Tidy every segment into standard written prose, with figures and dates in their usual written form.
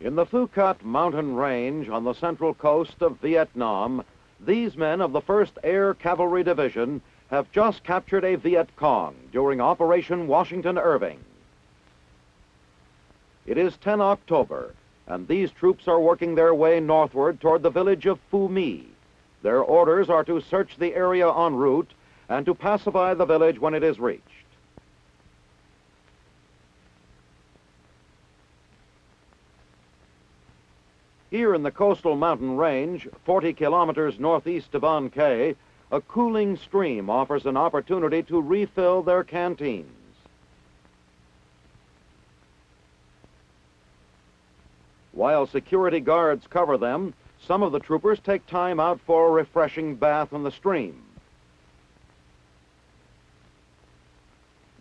In the Phu Cat mountain range on the central coast of Vietnam, these men of the 1st Air Cavalry Division have just captured a Viet Cong during Operation Washington Irving. It is 10 October, and these troops are working their way northward toward the village of Phu My. Their orders are to search the area en route and to pacify the village when it is reached. Here in the coastal mountain range, 40 kilometers northeast of An Khe, a cooling stream offers an opportunity to refill their canteens. While security guards cover them, some of the troopers take time out for a refreshing bath in the stream.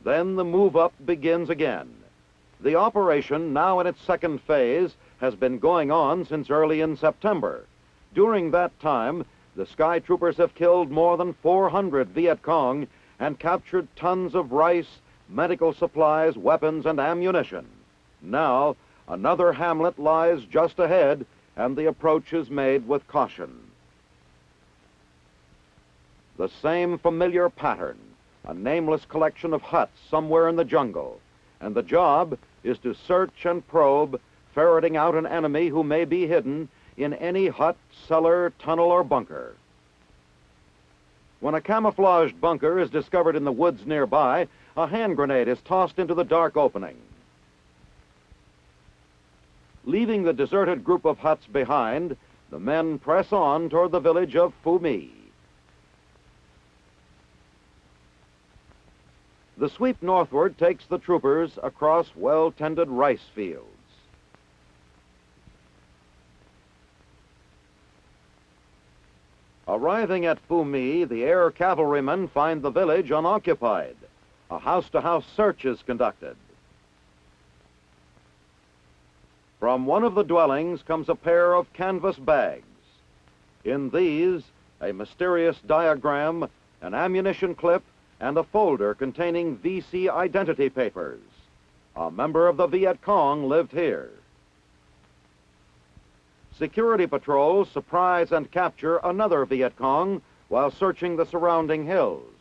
Then the move up begins again. The operation, now in its second phase, has been going on since early in September. During that time, the Sky Troopers have killed more than 400 Viet Cong and captured tons of rice, medical supplies, weapons, and ammunition. Now, another hamlet lies just ahead, and the approach is made with caution. The same familiar pattern, a nameless collection of huts somewhere in the jungle, and the job is to search and probe, ferreting out an enemy who may be hidden in any hut, cellar, tunnel, or bunker. When a camouflaged bunker is discovered in the woods nearby, a hand grenade is tossed into the dark opening. Leaving the deserted group of huts behind, the men press on toward the village of Phu My. The sweep northward takes the troopers across well-tended rice fields. Arriving at Phu My, the air cavalrymen find the village unoccupied. A house-to-house search is conducted. From one of the dwellings comes a pair of canvas bags. In these, a mysterious diagram, an ammunition clip, and a folder containing VC identity papers. A member of the Viet Cong lived here. Security patrols surprise and capture another Viet Cong while searching the surrounding hills.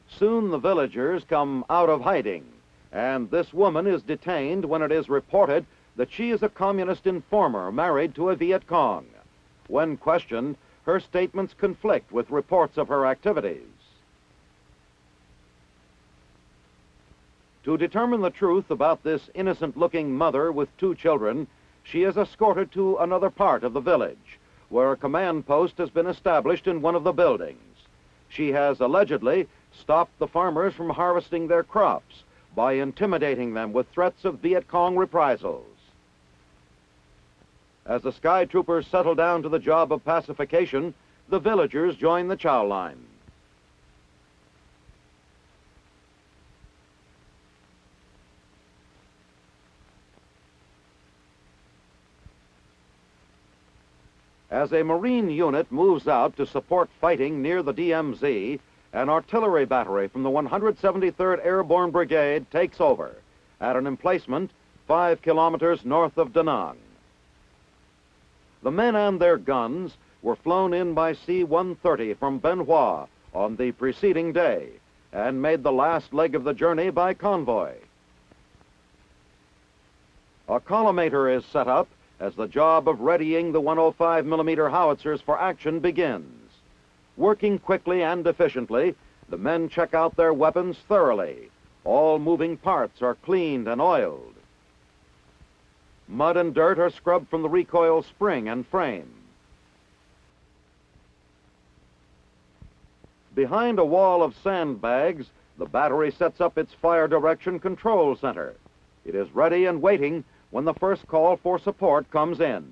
Soon the villagers come out of hiding, and this woman is detained when it is reported that she is a communist informer married to a Viet Cong. When questioned, her statements conflict with reports of her activities. To determine the truth about this innocent-looking mother with 2 children, she is escorted to another part of the village, where a command post has been established in one of the buildings. She has allegedly stopped the farmers from harvesting their crops by intimidating them with threats of Viet Cong reprisals. As the Sky Troopers settle down to the job of pacification, the villagers join the chow line. As a Marine unit moves out to support fighting near the DMZ, an artillery battery from the 173rd Airborne Brigade takes over at an emplacement 5 kilometers north of Da Nang. The men and their guns were flown in by C-130 from Bien Hoa on the preceding day and made the last leg of the journey by convoy. A collimator is set up as the job of readying the 105mm howitzers for action begins. Working quickly and efficiently, the men check out their weapons thoroughly. All moving parts are cleaned and oiled. Mud and dirt are scrubbed from the recoil spring and frame. Behind a wall of sandbags, the battery sets up its fire direction control center. It is ready and waiting when the first call for support comes in.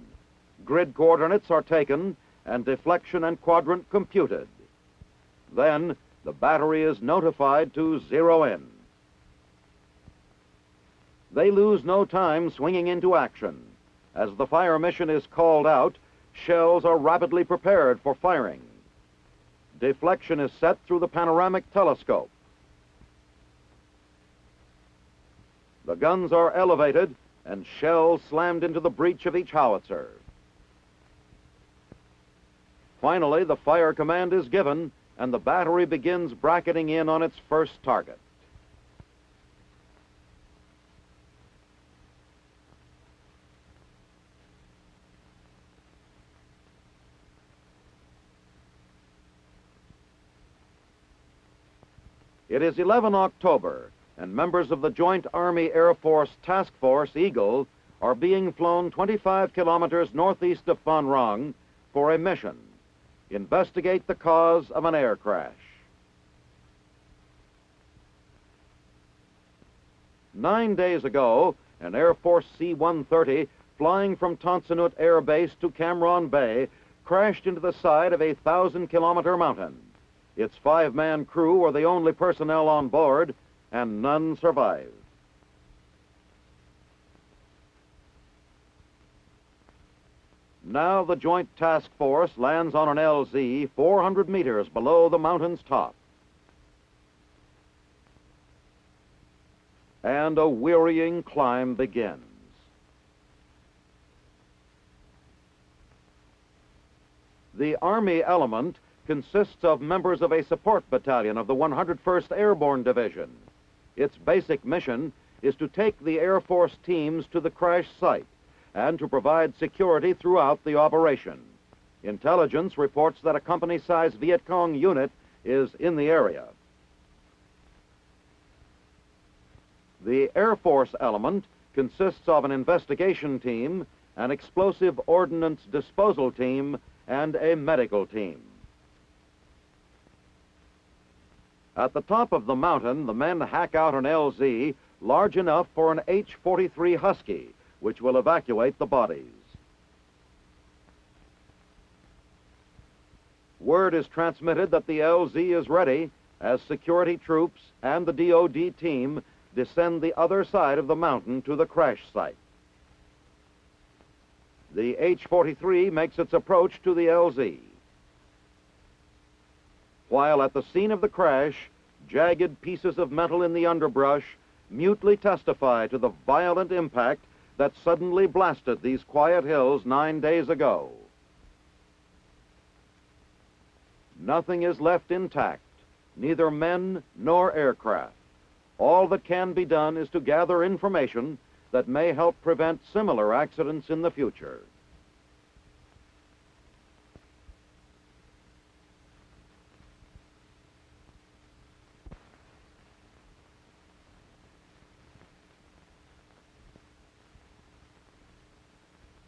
Grid coordinates are taken and deflection and quadrant computed. Then the battery is notified to zero in. They lose no time swinging into action. As the fire mission is called out, shells are rapidly prepared for firing. Deflection is set through the panoramic telescope. The guns are elevated and shells slammed into the breech of each howitzer. Finally, the fire command is given, and the battery begins bracketing in on its first target. It is 11 October, and members of the Joint Army-Air Force Task Force Eagle are being flown 25 kilometers northeast of Phan Rang for a mission: investigate the cause of an air crash. 9 days ago, an Air Force C-130 flying from Tonsanut Air Base to Cam Ranh Bay crashed into the side of a 1,000-kilometer mountain. Its 5-man crew were the only personnel on board, and none survived. Now the Joint Task Force lands on an LZ 400 meters below the mountain's top. And a wearying climb begins. The Army element consists of members of a support battalion of the 101st Airborne Division. Its basic mission is to take the Air Force teams to the crash site and to provide security throughout the operation. Intelligence reports that a company-sized Viet Cong unit is in the area. The Air Force element consists of an investigation team, an explosive ordnance disposal team, and a medical team. At the top of the mountain, the men hack out an LZ large enough for an H-43 Husky, which will evacuate the bodies. Word is transmitted that the LZ is ready as security troops and the DOD team descend the other side of the mountain to the crash site. The H-43 makes its approach to the LZ. While at the scene of the crash, jagged pieces of metal in the underbrush mutely testify to the violent impact that suddenly blasted these quiet hills 9 days ago. Nothing is left intact, neither men nor aircraft. All that can be done is to gather information that may help prevent similar accidents in the future.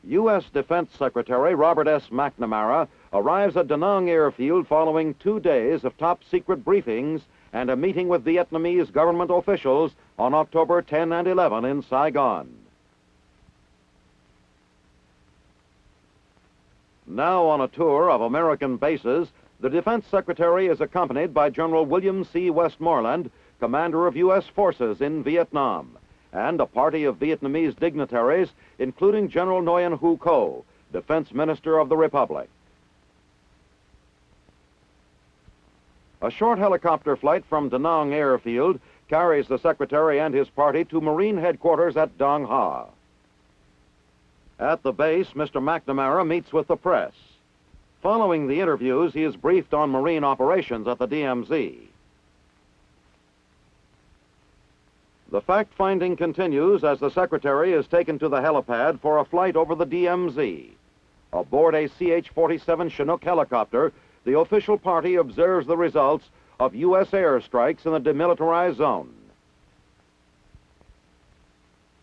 U.S. Defense Secretary Robert S. Mcnamara arrives at Da Nang Airfield following 2 days of top-secret briefings and a meeting with Vietnamese government officials on October 10 and 11 in Saigon. Now on a tour of American bases, the Defense Secretary is accompanied by General William C. Westmoreland, commander of U.S. forces in Vietnam, and a party of Vietnamese dignitaries, including General Nguyen Hu Co, Defense Minister of the Republic. A short helicopter flight from Da Nang Airfield carries the Secretary and his party to Marine headquarters at Dong Ha. At the base, Mr. McNamara meets with the press. Following the interviews, he is briefed on Marine operations at the DMZ. The fact-finding continues as the Secretary is taken to the helipad for a flight over the DMZ. Aboard a CH-47 Chinook helicopter, the official party observes the results of U.S. airstrikes in the demilitarized zone.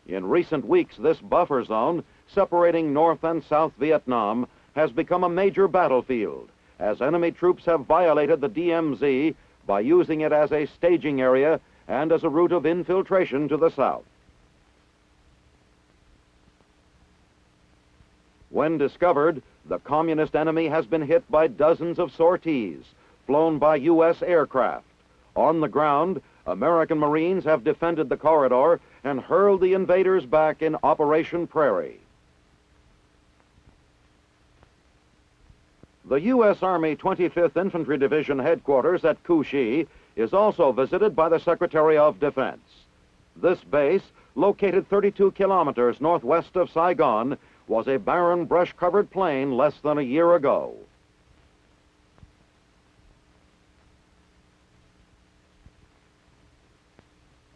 In recent weeks, this buffer zone, separating North and South Vietnam, has become a major battlefield, as enemy troops have violated the DMZ by using it as a staging area and as a route of infiltration to the south. When discovered, the communist enemy has been hit by dozens of sorties flown by U.S. aircraft. On the ground, American Marines have defended the corridor and hurled the invaders back in Operation Prairie. The U.S. Army 25th Infantry Division headquarters at Cu Chi is also visited by the Secretary of Defense. This base, located 32 kilometers northwest of Saigon, was a barren, brush-covered plain less than a year ago.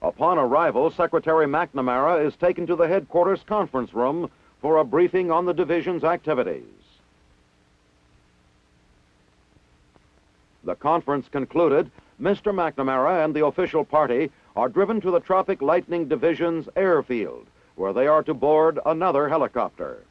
Upon arrival, Secretary Mcnamara is taken to the headquarters conference room for a briefing on the division's activities. The conference concluded, Mr. Mcnamara and the official party are driven to the Tropic Lightning Division's airfield, where they are to board another helicopter.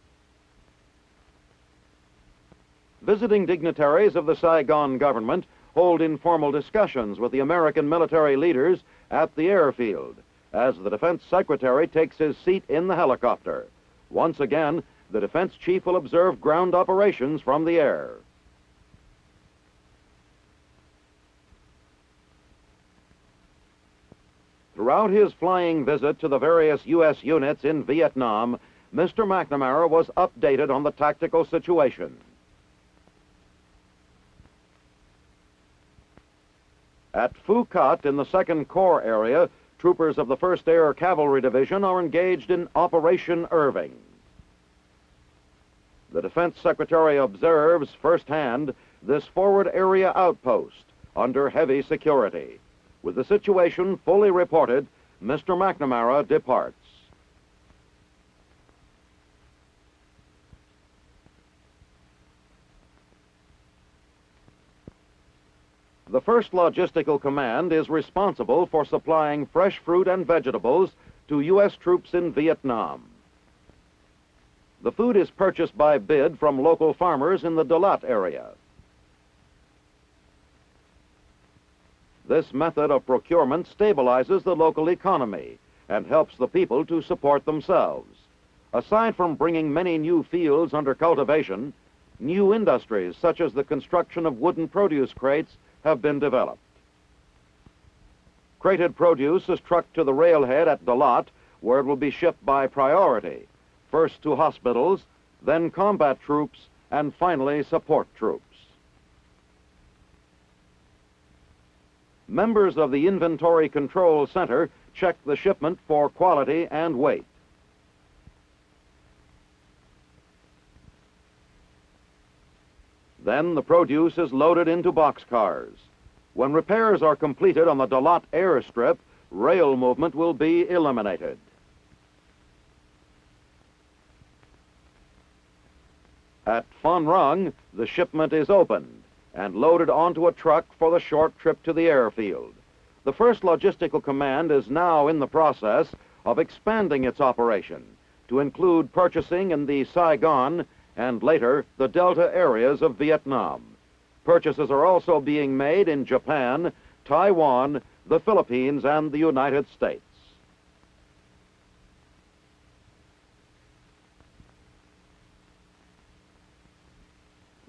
Visiting dignitaries of the Saigon government hold informal discussions with the American military leaders at the airfield as the Defense Secretary takes his seat in the helicopter. Once again, the Defense Chief will observe ground operations from the air. Throughout his flying visit to the various U.S. units in Vietnam, Mr. Mcnamara was updated on the tactical situation. At Phu Cat in the 2nd Corps area, troopers of the 1st Air Cavalry Division are engaged in Operation Irving. The Defense Secretary observes firsthand this forward area outpost under heavy security. With the situation fully reported, Mr. Mcnamara departs. The 1st Logistical Command is responsible for supplying fresh fruit and vegetables to U.S. troops in Vietnam. The food is purchased by bid from local farmers in the Dalat area. This method of procurement stabilizes the local economy and helps the people to support themselves. Aside from bringing many new fields under cultivation, new industries such as the construction of wooden produce crates have been developed. Crated produce is trucked to the railhead at Dalat, where it will be shipped by priority, first to hospitals, then combat troops, and finally support troops. Members of the Inventory Control Center check the shipment for quality and weight. Then the produce is loaded into boxcars. When repairs are completed on the Dalat airstrip, rail movement will be eliminated. At Phan Rang, the shipment is opened and loaded onto a truck for the short trip to the airfield. The 1st Logistical Command is now in the process of expanding its operation to include purchasing in the Saigon and later the Delta areas of Vietnam. Purchases are also being made in Japan, Taiwan, the Philippines, and the United States.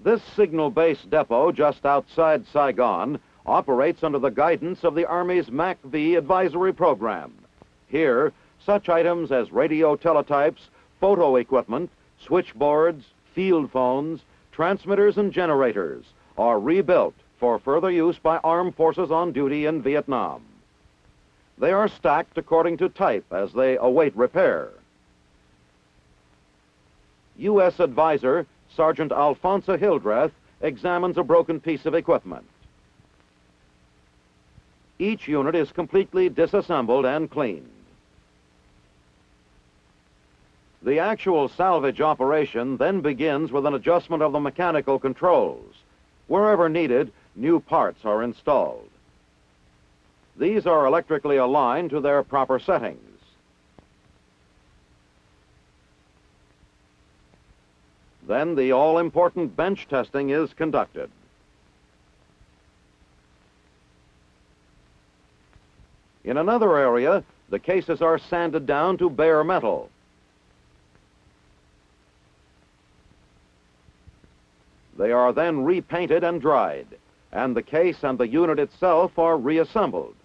This signal base depot just outside Saigon operates under the guidance of the Army's MAC-V advisory program. Here, such items as radio teletypes, photo equipment, switchboards, field phones, transmitters, and generators are rebuilt for further use by armed forces on duty in Vietnam. They are stacked according to type as they await repair. U.S. Advisor Sergeant Alphonsa Hildreth examines a broken piece of equipment. Each unit is completely disassembled and cleaned. The actual salvage operation then begins with an adjustment of the mechanical controls. Wherever needed, new parts are installed. These are electrically aligned to their proper settings. Then the all-important bench testing is conducted. In another area, the cases are sanded down to bare metal. They are then repainted and dried, and the case and the unit itself are reassembled.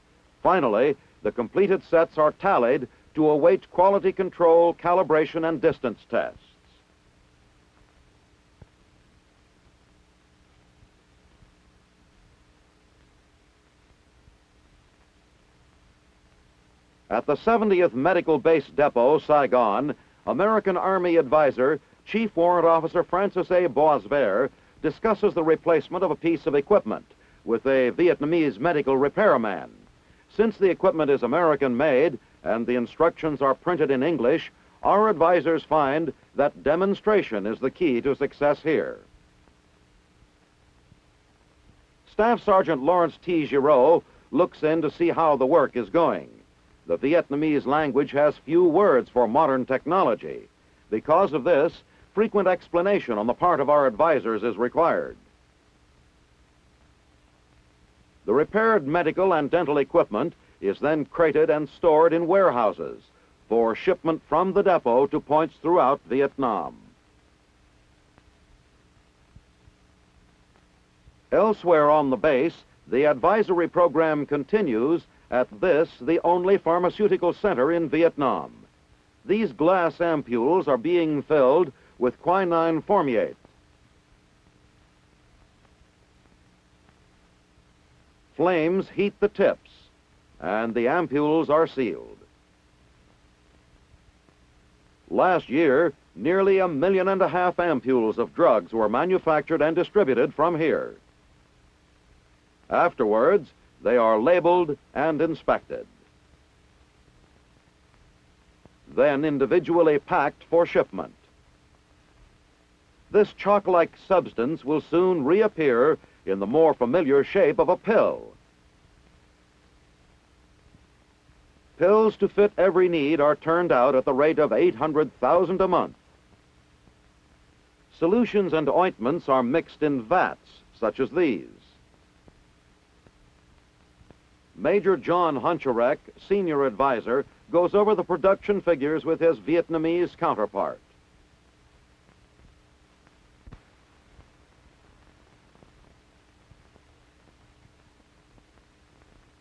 Finally, the completed sets are tallied to await quality control, calibration, and distance tests. At the 70th Medical Base Depot, Saigon, American Army advisor, Chief Warrant Officer Francis A. Boisvert, discusses the replacement of a piece of equipment with a Vietnamese medical repairman. Since the equipment is American-made and the instructions are printed in English, our advisors find that demonstration is the key to success here. Staff Sergeant Lawrence T. Giraud looks in to see how the work is going. The Vietnamese language has few words for modern technology. Because of this, frequent explanation on the part of our advisors is required. The repaired medical and dental equipment is then crated and stored in warehouses for shipment from the depot to points throughout Vietnam. Elsewhere on the base, the advisory program continues at this, the only pharmaceutical center in Vietnam. These glass ampules are being filled with quinine formiate. Flames heat the tips, and the ampules are sealed. Last year, nearly 1.5 million ampules of drugs were manufactured and distributed from here. Afterwards, they are labeled and inspected. Then individually packed for shipment. This chalk-like substance will soon reappear in the more familiar shape of a pill. Pills to fit every need are turned out at the rate of 800,000 a month. Solutions and ointments are mixed in vats, such as these. Major John Huncharek, senior advisor, goes over the production figures with his Vietnamese counterpart.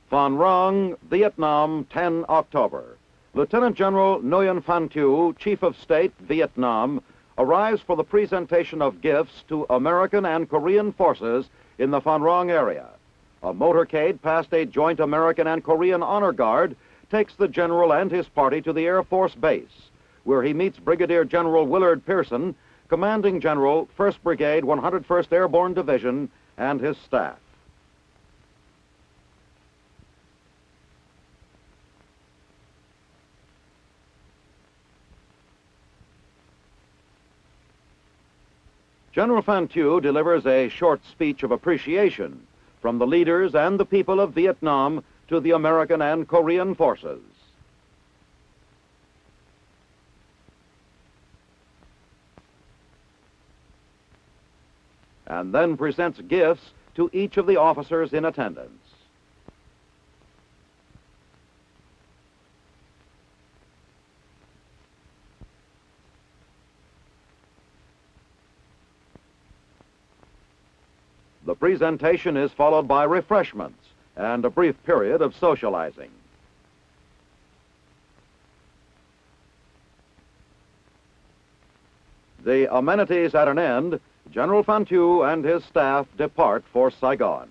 Phan Rang, Vietnam, 10 October. Lieutenant General Nguyen Phan Thu, Chief of State, Vietnam, arrives for the presentation of gifts to American and Korean forces in the Phan Rang area. A motorcade past a joint American and Korean honor guard takes the general and his party to the Air Force Base, where he meets Brigadier General Willard Pearson, Commanding General, 1st Brigade, 101st Airborne Division, and his staff. General Phan Thu delivers a short speech of appreciation from the leaders and the people of Vietnam to the American and Korean forces. And then presents gifts to each of the officers in attendance. The presentation is followed by refreshments and a brief period of socializing. The amenities at an end, General Phan Thu and his staff depart for Saigon.